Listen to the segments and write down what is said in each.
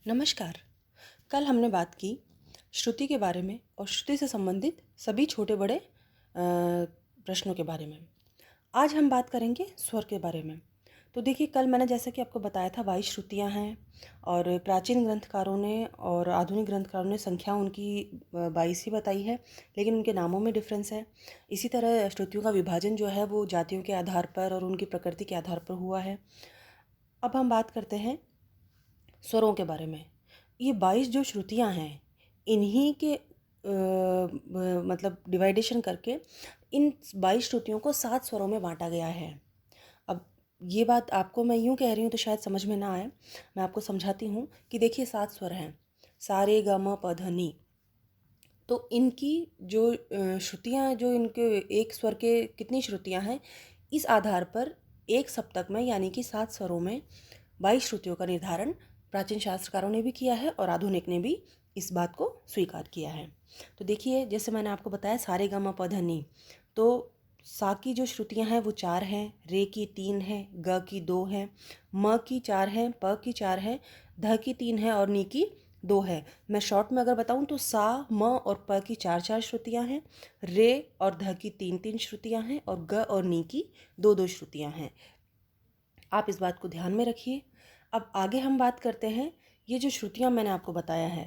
नमस्कार। कल हमने बात की श्रुति के बारे में और श्रुति से संबंधित सभी छोटे बड़े प्रश्नों के बारे में। आज हम बात करेंगे स्वर के बारे में। तो देखिए, कल मैंने जैसा कि आपको बताया था 22 श्रुतियाँ हैं और प्राचीन ग्रंथकारों ने और आधुनिक ग्रंथकारों ने संख्या उनकी 22 ही बताई है, लेकिन उनके नामों में डिफरेंस है। इसी तरह श्रुतियों का विभाजन जो है वो जातियों के आधार पर और उनकी प्रकृति के आधार पर हुआ है। अब हम बात करते हैं स्वरों के बारे में। ये 22 जो श्रुतियाँ हैं, इन्हीं के मतलब डिवाइडेशन करके इन 22 श्रुतियों को 7 स्वरों में बांटा गया है। अब ये बात आपको मैं यूँ कह रही हूँ तो शायद समझ में ना आए, मैं आपको समझाती हूँ कि देखिए 7 स्वर हैं, सा रे ग म प ध नि। तो इनकी जो श्रुतियाँ, जो इनके एक स्वर के कितनी श्रुतियाँ हैं, इस आधार पर एक सप्तक में यानी कि 7 स्वरों में 22 श्रुतियों का निर्धारण प्राचीन शास्त्रकारों ने भी किया है और आधुनिक ने भी इस बात को स्वीकार किया है। तो देखिए, जैसे मैंने आपको बताया सा रे ग म प ध नि, तो सा की जो श्रुतियाँ हैं वो 4 हैं, रे की 3 हैं, ग की 2 हैं, म की 4 हैं, प की 4 हैं, ध की 3 है और नी की 2 है। मैं शॉर्ट में अगर बताऊं तो सा, म और प की 4-4 श्रुतियाँ हैं, रे और ध की 3-3 श्रुतियाँ हैं और ग और नी की 2-2 श्रुतियाँ हैं। आप इस बात को ध्यान में रखिए। अब आगे हम बात करते हैं, ये जो श्रुतियाँ मैंने आपको बताया है,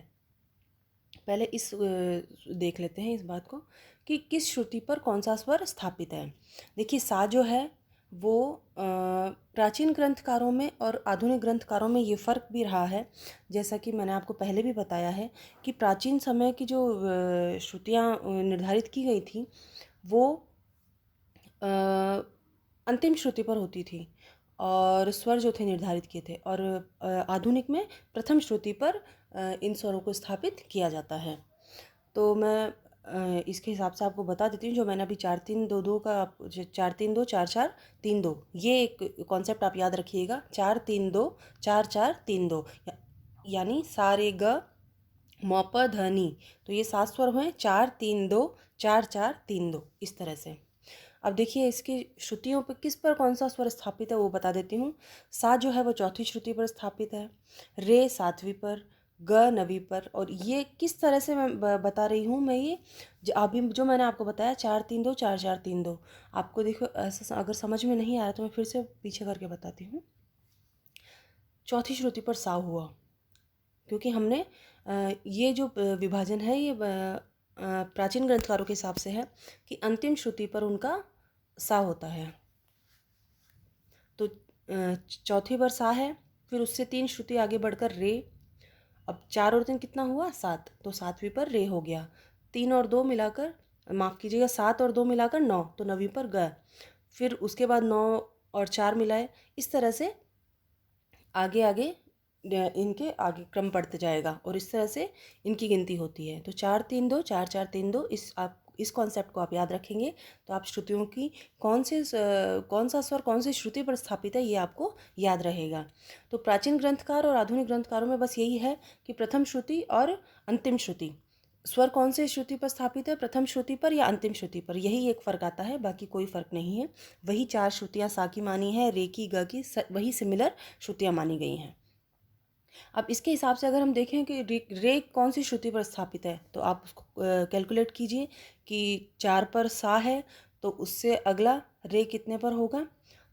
पहले इस देख लेते हैं इस बात को कि किस श्रुति पर कौन सा स्वर स्थापित है। देखिए, सा जो है वो प्राचीन ग्रंथकारों में और आधुनिक ग्रंथकारों में ये फ़र्क भी रहा है, जैसा कि मैंने आपको पहले भी बताया है कि प्राचीन समय की जो श्रुतियाँ निर्धारित की गई थी वो अंतिम श्रुति पर होती थी और स्वर जो थे निर्धारित किए थे, और आधुनिक में प्रथम श्रुति पर इन स्वरों को स्थापित किया जाता है। तो मैं इसके हिसाब से आपको बता देती हूँ, जो मैंने अभी 4-3-2-2 का 4-3-2 4-4-3-2, ये एक कॉन्सेप्ट आप याद रखिएगा। 4-3-2 4-4-3-2 यानी सा रे ग म प ध नि। तो ये 7 स्वर हुए, 4-3-2 4-4-3-2, इस तरह से। अब देखिए, इसकी श्रुतियों पर किस पर कौन सा स्वर स्थापित है वो बता देती हूँ। सा जो है वो चौथी श्रुति पर स्थापित है, रे सातवीं पर, ग नवीं पर। और ये किस तरह से मैं बता रही हूँ, मैं ये अभी जो मैंने आपको बताया 4-3-2 4-4-3-2, आपको देखो ऐसा अगर समझ में नहीं आ रहा तो मैं फिर से पीछे करके बताती हूँ। चौथी श्रुति पर सा हुआ, क्योंकि हमने ये जो विभाजन है ये प्राचीन ग्रंथकारों के हिसाब से है कि अंतिम श्रुति पर उनका सा होता है। तो चौथी पर सा है, फिर उससे 3 श्रुति आगे बढ़कर रे। अब 4 और 3 कितना हुआ, 7, तो सातवीं पर रे हो गया। 3 और 2 मिलाकर, माफ़ कीजिएगा, 7 और 2 मिलाकर 9, तो नवीं पर ग। फिर उसके बाद 9 और 4 मिलाए, इस तरह से आगे आगे इनके आगे क्रम बढ़ते जाएगा और इस तरह से इनकी गिनती होती है। तो 4-3-2 4-4-3-2, इस कॉन्सेप्ट को आप याद रखेंगे तो आप श्रुतियों की कौन सा स्वर कौन सी श्रुति पर स्थापित है ये आपको याद रहेगा। तो प्राचीन ग्रंथकार और आधुनिक ग्रंथकारों में बस यही है कि प्रथम श्रुति और अंतिम श्रुति, स्वर कौन से श्रुति पर स्थापित है, प्रथम श्रुति पर या अंतिम श्रुति पर, यही एक फ़र्क आता है, बाकी कोई फ़र्क नहीं है। वही 4 श्रुतियाँ सा की मानी है, रे की, ग की, वही सिमिलर श्रुतियाँ मानी गई हैं। अब इसके हिसाब से अगर हम देखें कि रे कौन सी श्रुति पर स्थापित है, तो आप उसको कैलकुलेट कीजिए कि 4 पर सा है तो उससे अगला रे कितने पर होगा,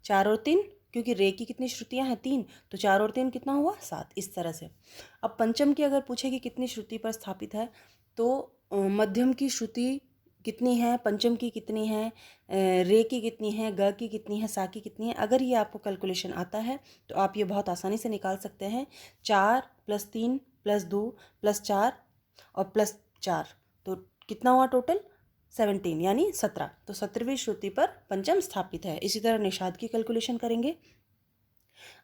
4 और 3, क्योंकि रे की कितनी श्रुतियां हैं, 3, तो 4 और 3 कितना हुआ, 7, इस तरह से। अब पंचम की अगर पूछे कि कितनी श्रुति पर स्थापित है, तो मध्यम की श्रुति कितनी है, पंचम की कितनी है, रे की कितनी है, ग की कितनी है, सा की कितनी है, अगर ये आपको कैलकुलेशन आता है तो आप ये बहुत आसानी से निकाल सकते हैं। 4 + 3 + 2 + 4 और +4, तो कितना हुआ टोटल, 17 यानी 17। तो 17वीं श्रुति पर पंचम स्थापित है। इसी तरह निषाद की कैलकुलेशन करेंगे।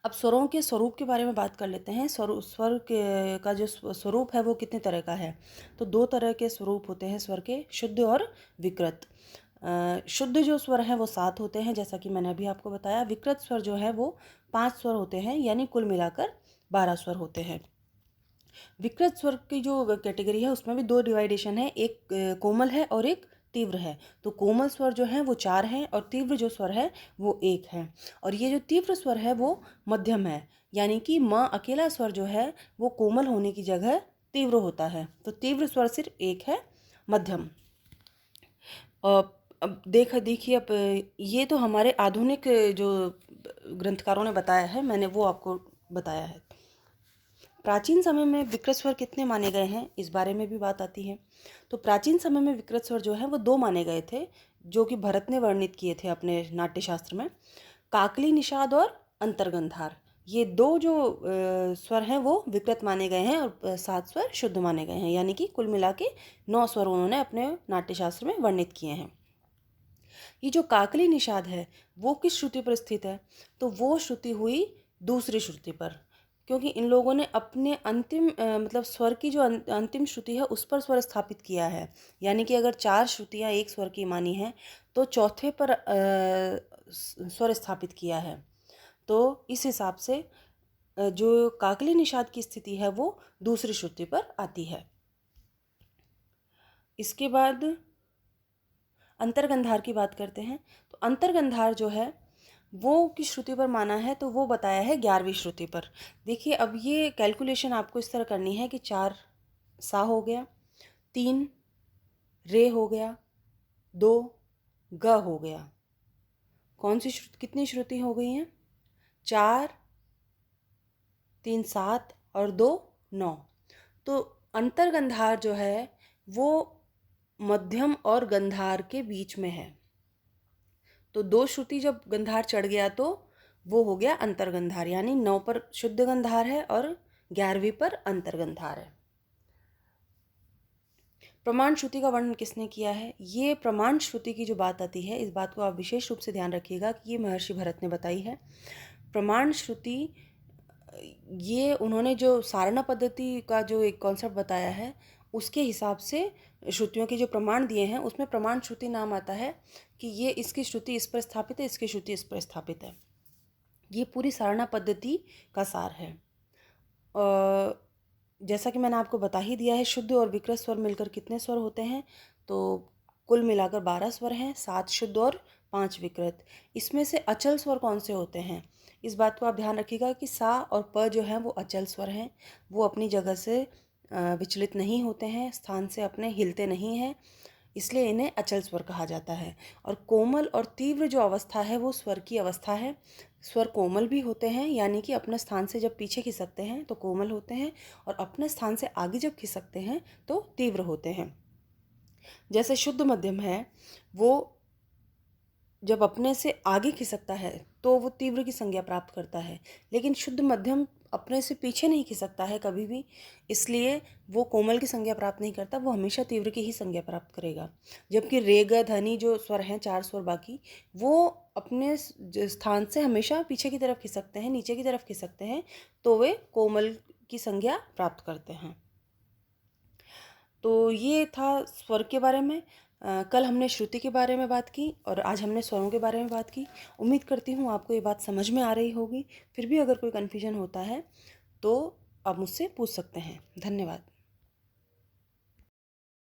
अब स्वरों के स्वरूप के बारे में बात कर लेते हैं। स्वर के का जो स्वरूप है वो कितने तरह का है, तो 2 तरह के स्वरूप होते हैं स्वर के, शुद्ध और विकृत। शुद्ध जो स्वर हैं वो 7 होते हैं, जैसा कि मैंने अभी आपको बताया। विकृत स्वर जो है वो 5 स्वर होते हैं, यानी कुल मिलाकर 12 स्वर होते हैं। विकृत स्वर की जो कैटेगरी है उसमें भी 2 डिवाइडेशन है, एक कोमल है और एक तीव्र है। तो कोमल स्वर जो हैं वो 4 हैं और तीव्र जो स्वर है वो 1 है। और ये जो तीव्र स्वर है वो मध्यम है, यानी कि म अकेला स्वर जो है वो कोमल होने की जगह तीव्र होता है। तो तीव्र स्वर सिर्फ एक है, मध्यम। अब देखिए, अब ये तो हमारे आधुनिक जो ग्रंथकारों ने बताया है, मैंने वो आपको बताया है। प्राचीन समय में विकृत स्वर कितने माने गए हैं, इस बारे में भी बात आती है। तो प्राचीन समय में विकृत स्वर जो है वो 2 माने गए थे, जो कि भरत ने वर्णित किए थे अपने नाट्यशास्त्र में। काकली निषाद और अंतर्गंधार, ये 2 जो स्वर हैं वो विकृत माने गए हैं और 7 स्वर शुद्ध माने गए हैं, यानी कि कुल मिला के 9 स्वर उन्होंने अपने नाट्यशास्त्र में वर्णित किए हैं। ये जो काकली निषाद है वो किस श्रुति पर स्थित है? तो वो श्रुति हुई दूसरी श्रुति पर, क्योंकि इन लोगों ने अपने अंतिम मतलब स्वर की जो अंतिम श्रुति है उस पर स्वर स्थापित किया है। यानी कि अगर 4 श्रुतियाँ एक स्वर की मानी हैं तो चौथे पर स्वर स्थापित किया है। तो इस हिसाब से जो काकली निषाद की स्थिति है वो दूसरी श्रुति पर आती है। इसके बाद अंतर्गंधार की बात करते हैं। तो अंतर्गंधार जो है वो किस श्रुति पर माना है? तो वो बताया है 11वीं श्रुति पर। देखिए, अब ये कैलकुलेशन आपको इस तरह करनी है कि 4 सा हो गया, 3 रे हो गया, 2 ग हो गया। कौन सी श्रुति, कितनी श्रुति हो गई हैं? 4, 3 7 और 2 9। तो अंतर्गंधार जो है वो मध्यम और गंधार के बीच में है। तो 2 श्रुति जब गंधार चढ़ गया तो वो हो गया अंतर्गंधार, यानी 9 पर शुद्ध गंधार है और 11वीं पर अंतर्गंधार है। प्रमाण श्रुति का वर्णन किसने किया है? ये प्रमाण श्रुति की जो बात आती है, इस बात को आप विशेष रूप से ध्यान रखिएगा कि ये महर्षि भरत ने बताई है। प्रमाण श्रुति, ये उन्होंने जो सारणा पद्धति का जो एक कॉन्सेप्ट बताया है उसके हिसाब से श्रुतियों के जो प्रमाण दिए हैं उसमें प्रमाण श्रुति नाम आता है कि ये इसकी श्रुति इस पर स्थापित है, इसकी श्रुति इस पर स्थापित है। ये पूरी सारणा पद्धति का सार है। जैसा कि मैंने आपको बता ही दिया है, शुद्ध और विकृत स्वर मिलकर कितने स्वर होते हैं? तो कुल मिलाकर 12 स्वर हैं, 7 शुद्ध और 5 विकृत। इसमें से अचल स्वर कौन से होते हैं? इस बात को आप ध्यान रखिएगा कि सा और प जो हैं वो अचल स्वर हैं, वो अपनी जगह से विचलित नहीं होते हैं, स्थान से अपने हिलते नहीं हैं, इसलिए इन्हें अचल स्वर कहा जाता है। और कोमल और तीव्र जो अवस्था है वो स्वर की अवस्था है। स्वर कोमल भी होते हैं, यानी कि अपने स्थान से जब पीछे खिसकते हैं तो कोमल होते हैं, और अपने स्थान से आगे जब खिसकते हैं तो तीव्र होते हैं। जैसे शुद्ध मध्यम है, वो जब अपने से आगे खिसकता है तो वो तीव्र की संज्ञा प्राप्त करता है, लेकिन शुद्ध मध्यम अपने से पीछे नहीं खिसकता है कभी भी, इसलिए वो कोमल की संज्ञा प्राप्त नहीं करता, वो हमेशा तीव्र की ही संज्ञा प्राप्त करेगा। जबकि रे ग धनी जो स्वर हैं, 4 स्वर बाकी, वो अपने स्थान से हमेशा पीछे की तरफ खिसकते हैं, नीचे की तरफ खिसकते हैं, तो वे कोमल की संज्ञा प्राप्त करते हैं। तो ये था स्वर के बारे में। कल हमने श्रुति के बारे में बात की और आज हमने स्वरों के बारे में बात की। उम्मीद करती हूँ आपको ये बात समझ में आ रही होगी। फिर भी अगर कोई कन्फ्यूजन होता है तो आप मुझसे पूछ सकते हैं। धन्यवाद।